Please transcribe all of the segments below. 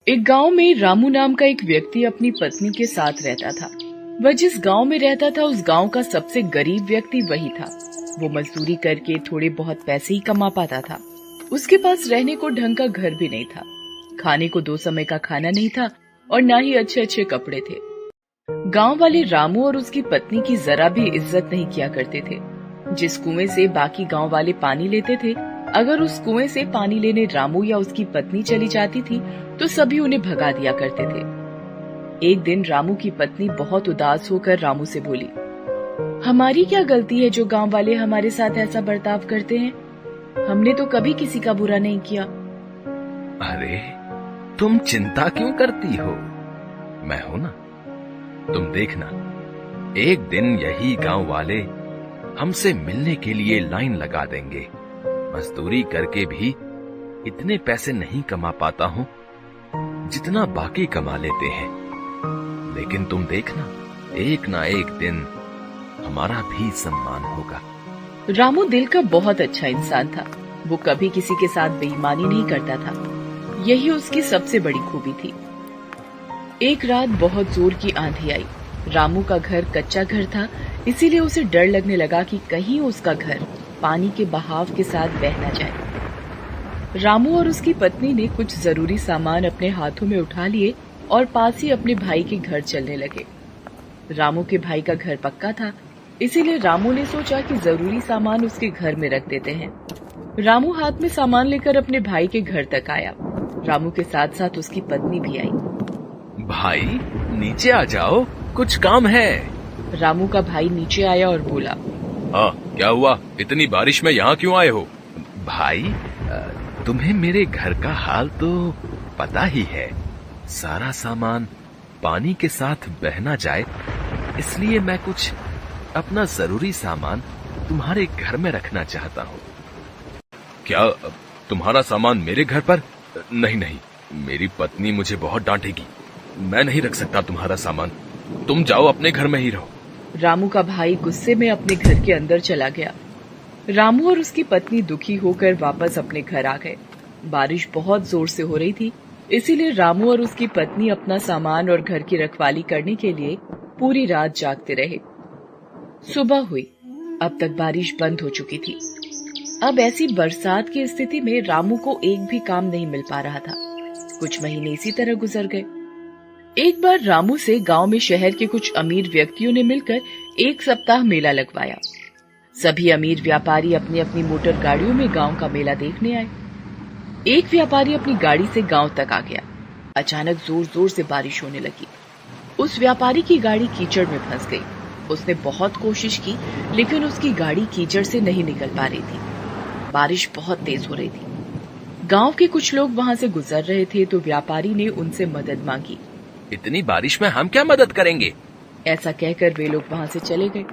एक गांव में रामू नाम का एक व्यक्ति अपनी पत्नी के साथ रहता था। वह जिस गांव में रहता था उस गांव का सबसे गरीब व्यक्ति वही था। वो मजदूरी करके थोड़े बहुत पैसे ही कमा पाता था। उसके पास रहने को ढंग का घर भी नहीं था, खाने को 2 समय का खाना नहीं था और ना ही अच्छे अच्छे कपड़े थे। गांव वाले रामू और उसकी पत्नी की जरा भी इज्जत नहीं किया करते थे। जिस कुएं से बाकी गांव वाले पानी लेते थे, अगर उस कुएं से पानी लेने रामू या उसकी पत्नी चली जाती थी तो सभी उन्हें भगा दिया करते थे। एक दिन रामू की पत्नी बहुत उदास होकर रामू से बोली, हमारी क्या गलती है जो गांव वाले हमारे साथ ऐसा बर्ताव करते हैं? हमने तो कभी किसी का बुरा नहीं किया। अरे तुम चिंता क्यों करती हो? मैं हूं ना। तुम देखना, एक दिन यही गांव वाले हमसे मिलने के लिए लाइन लगा देंगे। मजदूरी करके भी इतने पैसे नहीं कमा पाता हूं जितना बाकी कमा लेते हैं, लेकिन तुम देखना, एक ना एक दिन हमारा भी सम्मान होगा। रामू दिल का बहुत अच्छा इंसान था। वो कभी किसी के साथ बेईमानी नहीं करता था। यही उसकी सबसे बड़ी खूबी थी। एक रात बहुत जोर की आंधी आई। रामू का घर कच्चा घर था, इसीलिए उसे डर लगने लगा कि कहीं उसका घर पानी के बहाव के साथ बह न जाए। रामू और उसकी पत्नी ने कुछ जरूरी सामान अपने हाथों में उठा लिए और पास ही अपने भाई के घर चलने लगे। रामू के भाई का घर पक्का था, इसीलिए रामू ने सोचा कि जरूरी सामान उसके घर में रख देते हैं। रामू हाथ में सामान लेकर अपने भाई के घर तक आया। रामू के साथ साथ उसकी पत्नी भी आई। भाई नीचे आ जाओ, कुछ काम है। रामू का भाई नीचे आया और बोला, हाँ क्या हुआ? इतनी बारिश में यहाँ क्यों आए हो? भाई तुम्हें मेरे घर का हाल तो पता ही है। सारा सामान पानी के साथ बह ना जाए, इसलिए मैं कुछ अपना जरूरी सामान तुम्हारे घर में रखना चाहता हूँ। क्या तुम्हारा सामान मेरे घर पर? नहीं नहीं, मेरी पत्नी मुझे बहुत डांटेगी। मैं नहीं रख सकता तुम्हारा सामान। तुम जाओ, अपने घर में ही रहो। रामू का भाई गुस्से में अपने घर के अंदर चला गया। रामू और उसकी पत्नी दुखी होकर वापस अपने घर आ गए। बारिश बहुत जोर से हो रही थी, इसीलिए रामू और उसकी पत्नी अपना सामान और घर की रखवाली करने के लिए पूरी रात जागते रहे। सुबह हुई। अब तक बारिश बंद हो चुकी थी। अब ऐसी बरसात की स्थिति में रामू को एक भी काम नहीं मिल पा रहा था। कुछ महीने इसी तरह गुजर गए। एक बार रामू से गांव में शहर के कुछ अमीर व्यक्तियों ने मिलकर 1 सप्ताह मेला लगवाया। सभी अमीर व्यापारी अपनी अपनी मोटर गाड़ियों में गांव का मेला देखने आए। एक व्यापारी अपनी गाड़ी से गांव तक आ गया। अचानक जोर जोर से बारिश होने लगी। उस व्यापारी की गाड़ी कीचड़ में फंस गई। उसने बहुत कोशिश की, लेकिन उसकी गाड़ी कीचड़ से नहीं निकल पा रही थी। बारिश बहुत तेज हो रही थी। गांव के कुछ लोग वहां से गुजर रहे थे तो व्यापारी ने उनसे मदद मांगी। इतनी बारिश में हम क्या मदद करेंगे? ऐसा कहकर वे लोग वहां से चले गए।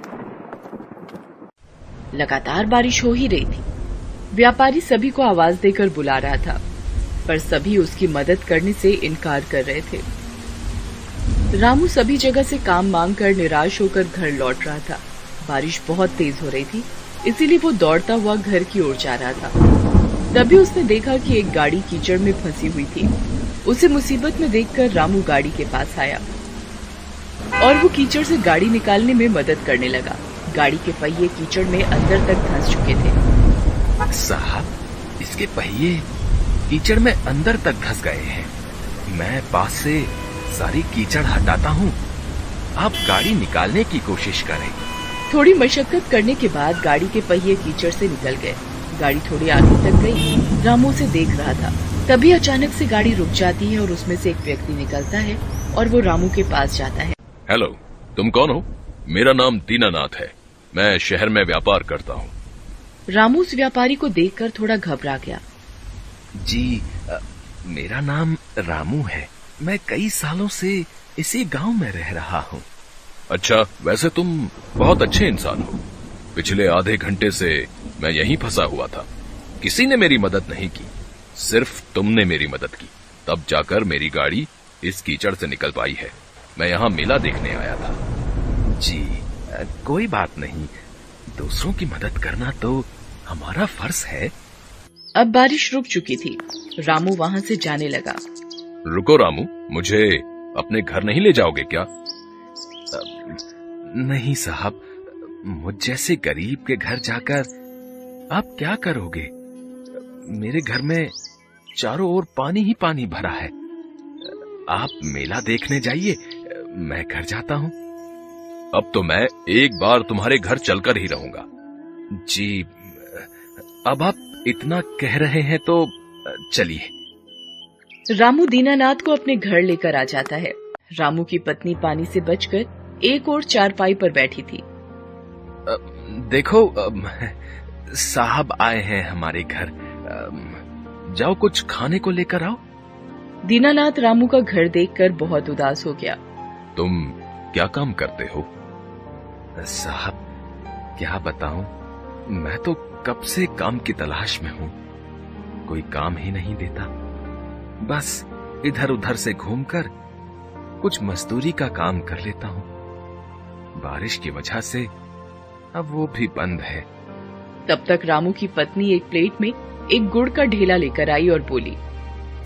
लगातार बारिश हो ही रही थी। व्यापारी सभी को आवाज देकर बुला रहा था, पर सभी उसकी मदद करने से इनकार कर रहे थे। रामू सभी जगह से काम मांग कर निराश होकर घर लौट रहा था। बारिश बहुत तेज हो रही थी, इसीलिए वो दौड़ता हुआ घर की ओर जा रहा था। तभी उसने देखा कि एक गाड़ी कीचड़ में फंसी हुई थी। उसे मुसीबत में देखकर रामू गाड़ी के पास आया और वो कीचड़ से गाड़ी निकालने में मदद करने लगा। गाड़ी के पहिए कीचड़ में अंदर तक धंस चुके थे। साहब, इसके पहिए कीचड़ में अंदर तक धंस गए हैं। मैं पास से सारी कीचड़ हटाता हूँ, आप गाड़ी निकालने की कोशिश करें। थोड़ी मशक्कत करने के बाद गाड़ी के पहिए कीचड़ से निकल गए। गाड़ी थोड़ी आगे तक गई। रामू उसे देख रहा था। तभी अचानक से गाड़ी रुक जाती है और उसमें से एक व्यक्ति निकलता है और वो रामू के पास जाता है। हेलो, तुम कौन हो? मेरा नाम दीनानाथ है। मैं शहर में व्यापार करता हूँ। रामू उस व्यापारी को देखकर थोड़ा घबरा गया। जी, मेरा नाम रामू है। मैं कई सालों से इसी गांव में रह रहा हूँ। अच्छा, वैसे तुम बहुत अच्छे इंसान हो। पिछले आधे घंटे से मैं यहीं फंसा हुआ था। किसी ने मेरी मदद नहीं की, सिर्फ तुमने मेरी मदद की। तब जाकर मेरी गाड़ी इस कीचड़ से निकल पाई है। मैं यहाँ मेला देखने आया था। जी, कोई बात नहीं। दूसरों की मदद करना तो हमारा फर्ज है। अब बारिश रुक चुकी थी। रामू वहां से जाने लगा। रुको रामू, मुझे अपने घर नहीं ले जाओगे क्या? नहीं साहब, मुझ जैसे गरीब के घर जाकर आप क्या करोगे? मेरे घर में चारों ओर पानी ही पानी भरा है। आप मेला देखने जाइए, मैं घर जाता हूं। अब तो मैं एक बार तुम्हारे घर चलकर ही रहूंगा। जी, अब आप इतना कह रहे हैं तो चलिए। रामू दीनानाथ को अपने घर लेकर आ जाता है। रामू की पत्नी पानी से बचकर एक और चारपाई पर बैठी थी। देखो, साहब आए हैं हमारे घर, जाओ कुछ खाने को लेकर आओ। दीनानाथ रामू का घर देखकर बहुत उदास हो गया। तुम क्या काम करते हो? साहब, क्या बताऊं, मैं तो कब से काम की तलाश में हूं, कोई काम ही नहीं देता। बस इधर उधर से घूमकर कुछ मजदूरी का काम कर लेता हूं। बारिश की वजह से अब वो भी बंद है। तब तक रामू की पत्नी एक प्लेट में एक गुड़ का ढेला लेकर आई और बोली,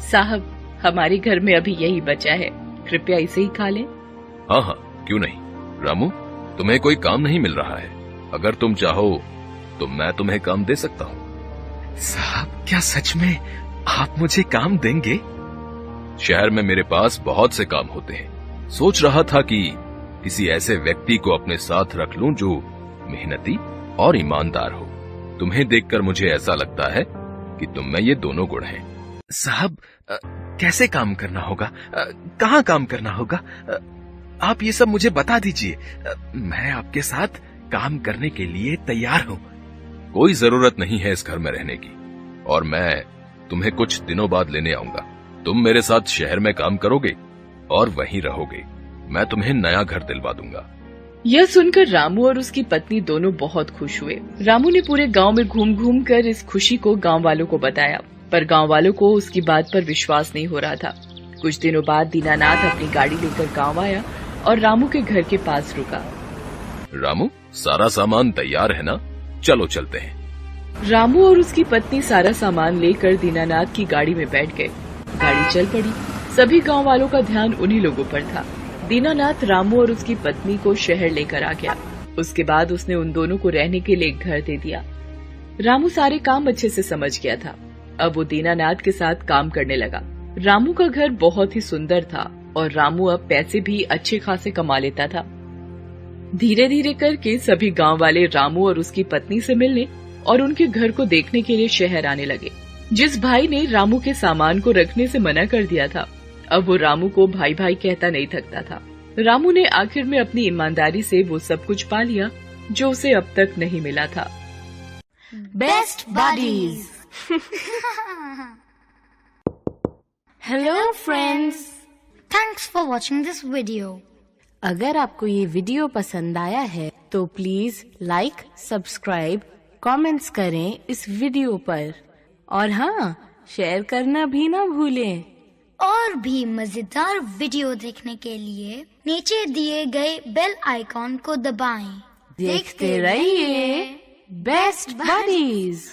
साहब, हमारे घर में अभी यही बचा है, कृपया इसे ही खा लें। हाँ हाँ, क्यों नहीं। रामू, तुम्हें कोई काम नहीं मिल रहा है, अगर तुम चाहो तो मैं तुम्हें काम दे सकता हूँ। साहब, क्या सच में आप मुझे काम देंगे? शहर में मेरे पास बहुत से काम होते हैं। सोच रहा था कि किसी ऐसे व्यक्ति को अपने साथ रख लूं जो मेहनती और ईमानदार हो। तुम्हें देखकर मुझे ऐसा लगता है कि तुम में ये दोनों गुण हैं। साहब, कैसे काम करना होगा? कहाँ काम करना होगा? आप ये सब मुझे बता दीजिए, मैं आपके साथ काम करने के लिए तैयार हूँ। कोई जरूरत नहीं है इस घर में रहने की, और मैं तुम्हें कुछ दिनों बाद लेने आऊंगा। तुम मेरे साथ शहर में काम करोगे और वहीं रहोगे। मैं तुम्हें नया घर दिलवा दूंगा। यह सुनकर रामू और उसकी पत्नी दोनों बहुत खुश हुए। रामू ने पूरे गांव में घूम घूम कर इस खुशी को गांव वालों को बताया, पर गांव वालों को उसकी बात पर विश्वास नहीं हो रहा था। कुछ दिनों बाद दीनानाथ अपनी गाड़ी लेकर गांव आया और रामू के घर के पास रुका। रामू, सारा सामान तैयार है ना? चलो चलते हैं। रामू और उसकी पत्नी सारा सामान लेकर दीनानाथ की गाड़ी में बैठ गए। गाड़ी चल पड़ी। सभी गांव वालों का ध्यान उन्हीं लोगों पर था। दीनानाथ रामू और उसकी पत्नी को शहर लेकर आ गया। उसके बाद उसने उन दोनों को रहने के लिए एक घर दे दिया। रामू सारे काम अच्छे से समझ गया था। अब वो दीनानाथ के साथ काम करने लगा। रामू का घर बहुत ही सुंदर था और रामू अब पैसे भी अच्छे खासे कमा लेता था। धीरे धीरे करके सभी गांव वाले रामू और उसकी पत्नी से मिलने और उनके घर को देखने के लिए शहर आने लगे। जिस भाई ने रामू के सामान को रखने से मना कर दिया था, अब वो रामू को भाई भाई कहता नहीं थकता था। रामू ने आखिर में अपनी ईमानदारी से वो सब कुछ पा लिया जो उसे अब तक नहीं मिला था। Best buddies. Hello friends, thanks for watching this video. अगर आपको ये वीडियो पसंद आया है तो प्लीज लाइक, सब्सक्राइब, कमेंट्स करें इस वीडियो पर, और हाँ, शेयर करना भी ना भूलें। और भी मजेदार वीडियो देखने के लिए नीचे दिए गए बेल आइकॉन को दबाएं। देखते रहिए बेस्ट बडीज।